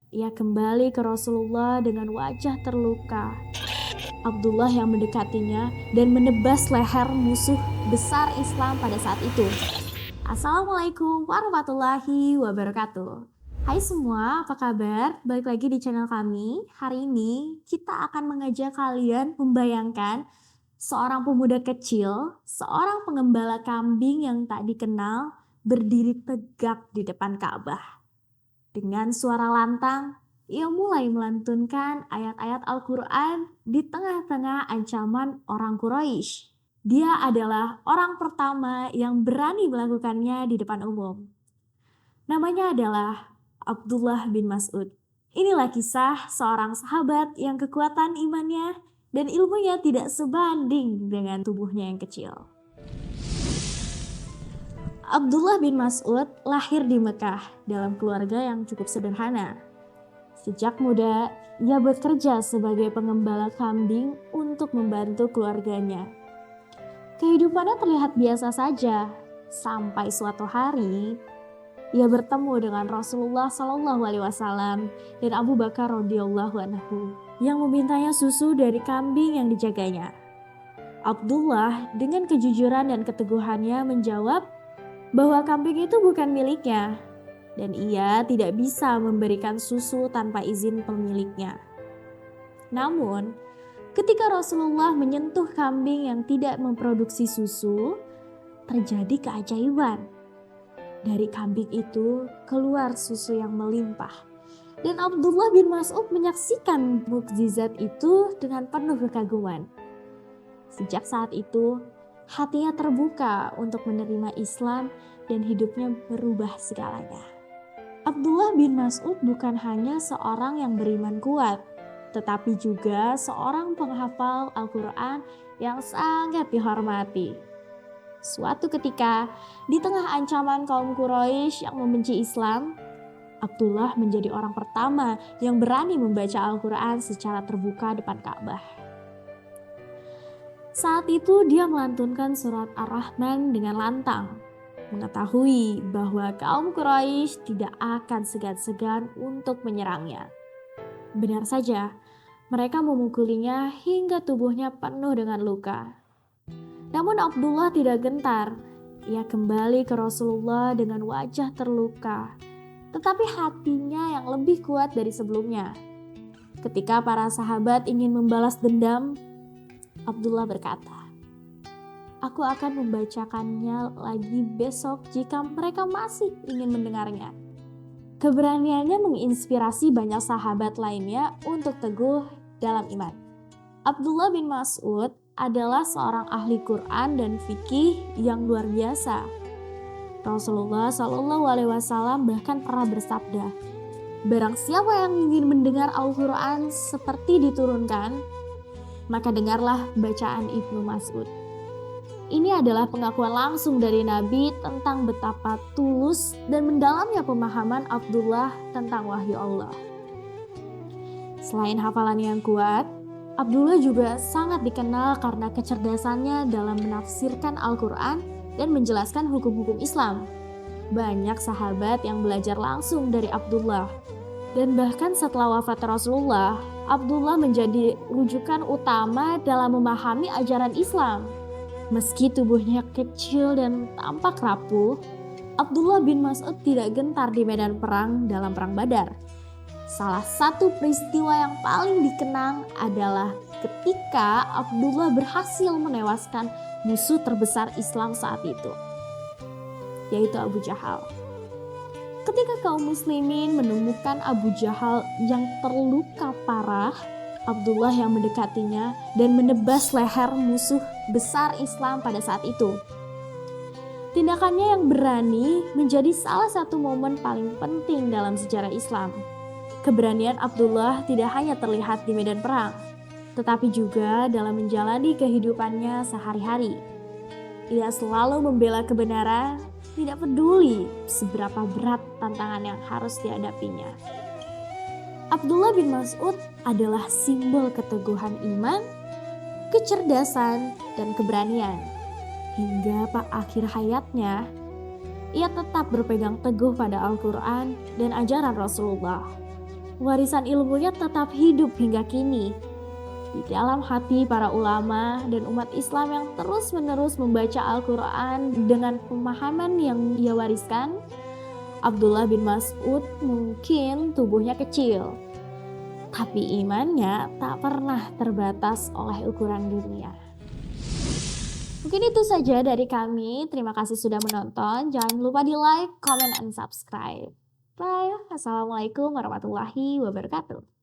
Ia kembali ke Rasulullah dengan wajah terluka. Abdullah yang mendekatinya dan menebas leher musuh besar Islam pada saat itu. Assalamualaikum warahmatullahi wabarakatuh. Hai semua, apa kabar? Balik lagi di channel kami. Hari ini kita akan mengajak kalian membayangkan seorang pemuda kecil, seorang pengembala kambing yang tak dikenal, berdiri tegak di depan Ka'bah. Dengan suara lantang, ia mulai melantunkan ayat-ayat Al-Quran di tengah-tengah ancaman orang Quraisy. Dia adalah orang pertama yang berani melakukannya di depan umum. Namanya adalah Abdullah bin Mas'ud. Inilah kisah seorang sahabat yang kekuatan imannya dan ilmunya tidak sebanding dengan tubuhnya yang kecil. Abdullah bin Mas'ud lahir di Mekah dalam keluarga yang cukup sederhana. Sejak muda, ia bekerja sebagai pengembala kambing untuk membantu keluarganya. Kehidupannya terlihat biasa saja, sampai suatu hari ia bertemu dengan Rasulullah SAW dan Abu Bakar radhiyallahu anhu yang memintanya susu dari kambing yang dijaganya. Abdullah dengan kejujuran dan keteguhannya menjawab bahwa kambing itu bukan miliknya dan ia tidak bisa memberikan susu tanpa izin pemiliknya. Namun, ketika Rasulullah menyentuh kambing yang tidak memproduksi susu, terjadi keajaiban. Dari kambing itu keluar susu yang melimpah. Dan Abdullah bin Mas'ud menyaksikan mukjizat itu dengan penuh kekaguman. Sejak saat itu, hatinya terbuka untuk menerima Islam dan hidupnya berubah segalanya. Abdullah bin Mas'ud bukan hanya seorang yang beriman kuat, tetapi juga seorang penghafal Al-Quran yang sangat dihormati. Suatu ketika, di tengah ancaman kaum Quraisy yang membenci Islam, Abdullah menjadi orang pertama yang berani membaca Al-Quran secara terbuka depan Ka'bah. Saat itu dia melantunkan surat Ar-Rahman dengan lantang, mengetahui bahwa kaum Quraisy tidak akan segan-segan untuk menyerangnya. Benar saja, mereka memukulinya hingga tubuhnya penuh dengan luka. Namun Abdullah tidak gentar. Ia kembali ke Rasulullah dengan wajah terluka, tetapi hatinya yang lebih kuat dari sebelumnya. Ketika para sahabat ingin membalas dendam, Abdullah berkata, "Aku akan membacakannya lagi besok jika mereka masih ingin mendengarnya." Keberaniannya menginspirasi banyak sahabat lainnya untuk teguh dalam iman. Abdullah bin Mas'ud adalah seorang ahli Quran dan fikih yang luar biasa. Rasulullah SAW bahkan pernah bersabda, "Barang siapa yang ingin mendengar Al-Quran seperti diturunkan, maka dengarlah bacaan Ibnu Mas'ud." Ini adalah pengakuan langsung dari Nabi tentang betapa tulus dan mendalamnya pemahaman Abdullah tentang wahyu Allah. Selain hafalan yang kuat, Abdullah juga sangat dikenal karena kecerdasannya dalam menafsirkan Al-Quran dan menjelaskan hukum-hukum Islam. Banyak sahabat yang belajar langsung dari Abdullah. Dan bahkan setelah wafat Rasulullah, Abdullah menjadi rujukan utama dalam memahami ajaran Islam. Meski tubuhnya kecil dan tampak rapuh, Abdullah bin Mas'ud tidak gentar di medan perang dalam Perang Badar. Salah satu peristiwa yang paling dikenang adalah ketika Abdullah berhasil menewaskan musuh terbesar Islam saat itu, yaitu Abu Jahal. Ketika kaum muslimin menemukan Abu Jahal yang terluka parah, Abdullah yang mendekatinya dan menebas leher musuh besar Islam pada saat itu. Tindakannya yang berani menjadi salah satu momen paling penting dalam sejarah Islam. Keberanian Abdullah tidak hanya terlihat di medan perang, tetapi juga dalam menjalani kehidupannya sehari-hari. Ia selalu membela kebenaran, tidak peduli seberapa berat tantangan yang harus dihadapinya. Abdullah bin Mas'ud adalah simbol keteguhan iman, kecerdasan, dan keberanian. Hingga akhir hayatnya, ia tetap berpegang teguh pada Al-Quran dan ajaran Rasulullah. warisan ilmunya tetap hidup hingga kini di dalam hati para ulama dan umat Islam yang terus-menerus membaca Al-Quran dengan pemahaman yang ia wariskan. Abdullah bin Mas'ud mungkin tubuhnya kecil, tapi imannya tak pernah terbatas oleh ukuran dunia. Mungkin itu saja dari kami. Terima kasih sudah menonton. Jangan lupa di like, comment, and subscribe. Bye. Assalamualaikum warahmatullahi wabarakatuh.